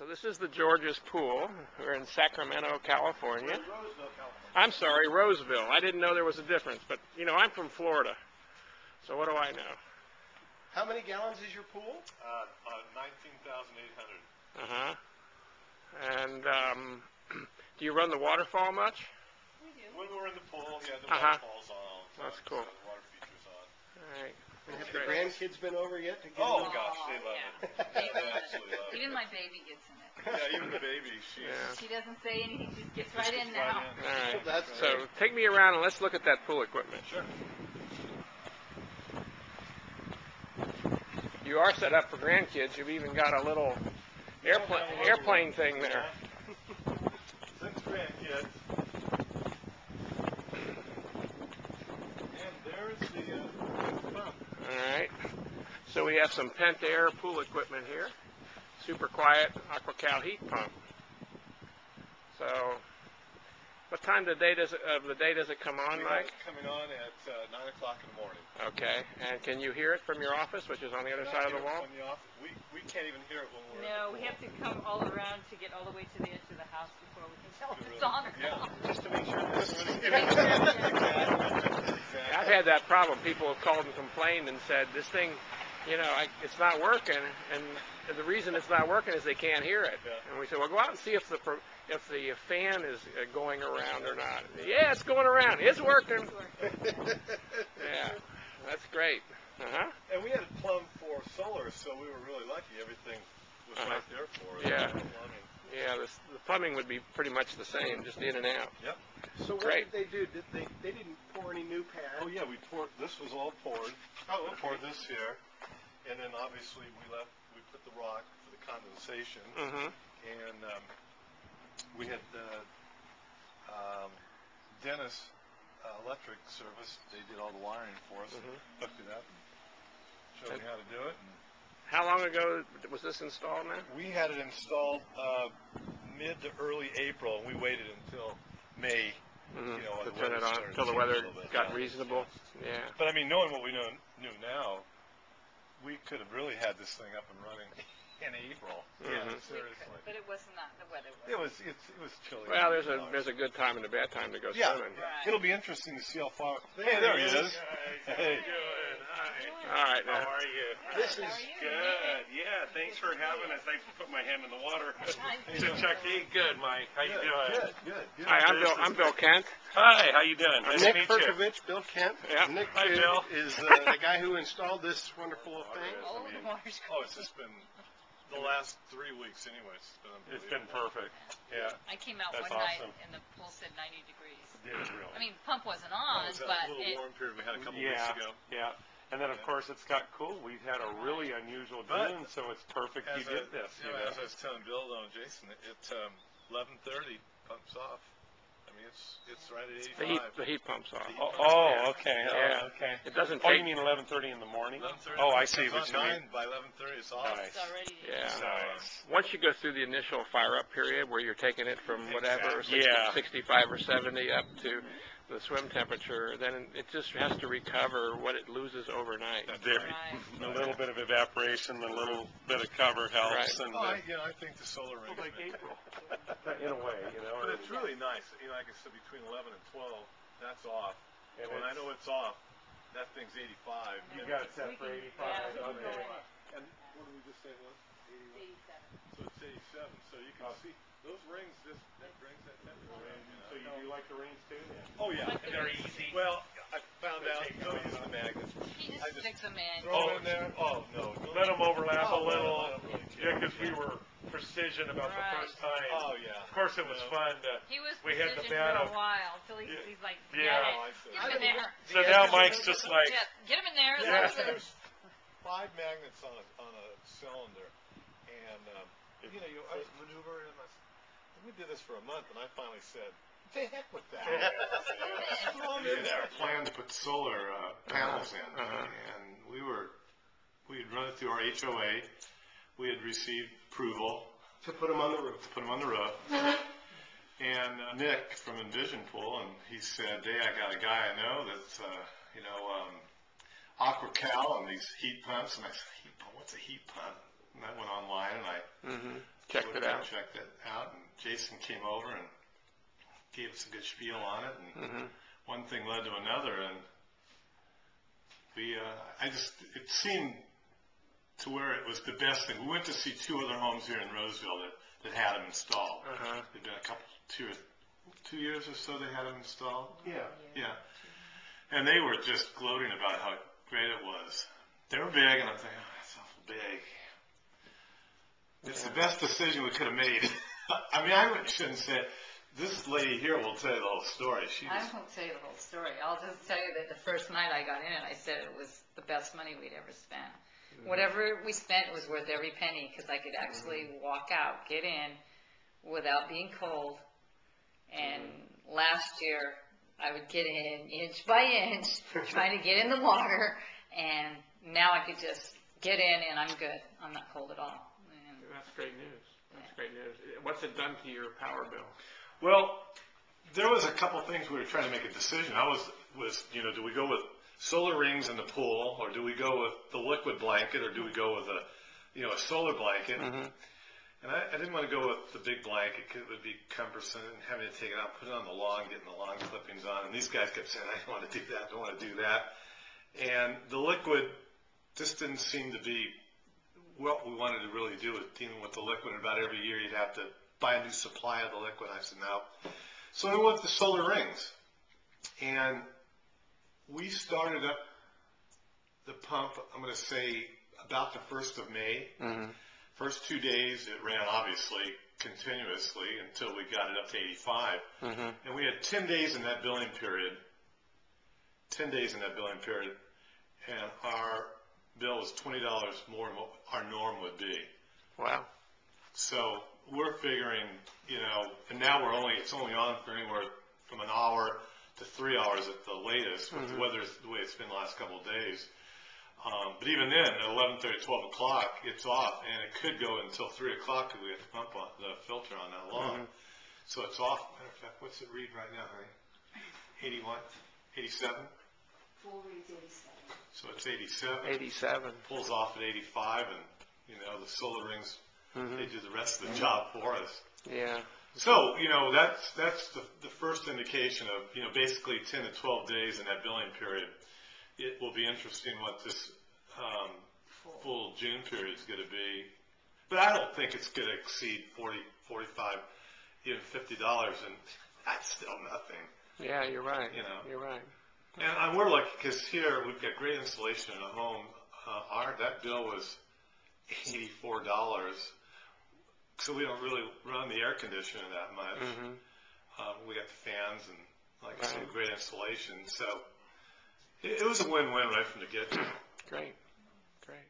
So this is the George's Pool. We're in Sacramento, California. Roseville, California. I'm sorry, Roseville. I didn't know there was a difference, but you know, I'm from Florida. So what do I know? How many gallons is your pool? 19,800. Uh-huh. And do you run the waterfall much? We do. When we're in the pool, yeah, the Uh-huh. waterfall's on all the time. That's cool. So the water feature's on. All right. Have the grandkids been over yet to get Oh, in? gosh, they love it. They absolutely love it. Even my baby gets in it. Yeah, even the baby, She doesn't say anything, just gets right in now. All right. That's So take me around and let's look at that pool equipment. Sure. You are set up for grandkids. You've even got a little airplane thing there. 6 grandkids. And there's the pump. All right. So we have some pent air pool equipment here. Super quiet AquaCal heat pump. So, what time of the day does it come on, We Mike? have it coming on at 9 o'clock in the morning. Okay. And can you hear it from your office, which is on the other side of the wall? We can't even hear it when we're No, we have to come all around to get all the way to the edge of the house before we can tell if it's on or Yeah, not. just to make sure that it's really Yeah, I've had that problem. People have called and complained and said, this thing, you know, it's not working, and the reason it's not working is they can't hear it. Yeah. And we said, well, go out and see if the fan is going around or not. Yeah, it's going around. It's working. Yeah, that's great. Uh-huh. And we had it plumbed for solar, so we were really lucky. Everything was right there for us. Yeah. Plumbing. Yeah, the plumbing would be pretty much the same, just in and out. Yep. So what Great. did they do? They didn't pour any new pads? Oh yeah, we poured. This was all poured. Oh, We poured this here, and then obviously we put the rock for the condensation, Mm-hmm. and we had Dennis Electric Service. They did all the wiring for us, and hooked it up, and showed me how to do it. And How long ago was this installed now? we had it installed mid to early April, and we waited until May. Mm-hmm. You know, when To the turn weather it on started till the to change weather a little bit. got Yeah. reasonable. Yeah. But I mean, knowing what we knew now, we could have really had this thing up and running in April. Yeah, Mhm. seriously. But it was not, the weather was. It was chilly. Well, there's a good time and a bad time to go Yeah. swimming. Right. It'll be interesting to see how far. Hey, there he is. Hey. All right, now. How are you? This is Good. Yeah, thanks for having us. I put my hand in the water to check. Hey, good, Mike. How you doing? Good. Hi, I'm Bill Kent. Hi, how you doing? Nice Nick to meet you. Perkovich, Bill Kent. Yeah. Nick Hi, Bill. is the guy who installed this wonderful thing. Oh, the water's Oh, it's just been the last 3 weeks, anyway. It's been perfect. Yeah. I came out That's one night awesome. and the pool said 90 degrees. Did it really? I mean, pump wasn't That on, was that but little it, warm period we had a couple Yeah. weeks ago. Yeah. And then of course it's got cool. We've had a really unusual But- June, so it's perfect you did this. You know? As I was telling Bill and Jason, it 11:30 pumps off. I mean, it's right at 85. The heat pumps off. Oh, okay. Yeah. Oh, okay. It doesn't Oh, you take. mean 11:30 in the morning? 11:30. Oh, I see It's what on you mean. 9 by 11:30. It's off. Nice. it's already. Yeah. Nice. Once you go through the initial fire-up period, where you're taking it from whatever, Exactly. Yeah. 65 or 70 up to the swim temperature, then it just has to recover what it loses overnight. There, Right. a little bit of evaporation, a little bit of cover helps, Right. and Oh, I think the solar arrangement. April, in a way, you know. But it's really nice. You know, like I said, between 11 and 12, that's off. And And when I it's- know it's off, that thing's 85. You got it set for 85. Yeah, Okay. And what did we just say it was? 87. So it's 87. So you can see those rings. That brings that temperature range. So you do like the rings too? Oh yeah. Like the They're rings. easy. Well, I found out don't use the magnets. He I just just sticks them in. throw them in there. Oh no. don't- Let them overlap a Oh, little. I don't really care. Yeah, because we were precision about Right. the first time. Oh yeah. Of course, it was fun. He was We had the precision man for of- a while until he's like, Yeah. get Oh, I it. see. Get him in there. So now Mike's just like, Yeah, get him in there. Yeah. There's 5 magnets on a cylinder, and I was maneuvering, and we did this for a month, and I finally said, "To heck with that." Throw 'em in there. Planned to put solar panels in, and we had run it through our HOA. We had received approval to put them on the roof. to put them on the roof. And Nick from Envision Pool, and he said, "Hey, I got a guy I know that's AquaCal and these heat pumps." And I said, "Heat pump? What's a heat pump?" And I went online and I Checked it out. checked it out, and Jason came over and gave us a good spiel on it, and one thing led to another, and it seemed to where it was the best thing. We went to see 2 other homes here in Roseville that had them installed. It'd been a couple, 2 years or so they had them installed. Yeah. And they were just gloating about how great it was. They were big, and I'm thinking, oh, that's awful big. It's the best decision we could have made. I mean, I shouldn't say it. This lady here will tell you the whole story. I won't tell you the whole story. I'll just tell you that the first night I got in it, I said it was the best money we'd ever spent. Whatever we spent was worth every penny, because I could actually walk out, get in, without being cold. And last year, I would get in inch by inch, trying to get in the water, and now I could just get in and I'm good. I'm not cold at all. And That's great news. That's great news. What's it done to your power bill? Well, there was a couple things we were trying to make a decision. I was do we go with solar rings in the pool, or do we go with the liquid blanket, or do we go with a solar blanket? And I didn't want to go with the big blanket because it would be cumbersome and having to take it out, put it on the lawn, getting the lawn clippings on. And these guys kept saying, I don't want to do that, don't want to do that. And the liquid just didn't seem to be what we wanted to really do with dealing with the liquid. And about every year you'd have to buy a new supply of the liquid. I said, no. So I went with the solar rings. And we started up the pump, I'm going to say, about the 1st of May. First 2 days, it ran, obviously, continuously until we got it up to 85. And we had 10 days in that billing period. 10 days in that billing period. And our bill was $20 more than what our norm would be. Wow. So we're figuring, and now it's only on for anywhere from an hour to 3 hours at the latest, with the weather the way it's been the last couple of days. But even then, at 11:30, 12 o'clock, it's off, and it could go until 3 o'clock because we have to pump on the filter on that long. So it's off. Matter of fact, what's it read right now, honey? 81? 87? full read's 87. So it's 87. 87. Pulls off at 85, and the solar rings, they do the rest of the job for us. Yeah. So, that's the first indication of, basically 10 to 12 days in that billing period. It will be interesting what this full June period is going to be. But I don't think it's going to exceed $40, $45, even $50, and that's still nothing. Yeah, you're right. You're right. And we're lucky because here we've got great insulation in the home. That bill was $84, so we don't really run the air conditioner that much. We got the fans and, like I said, great insulation. So it was a win-win right from the get-go. Great. Great.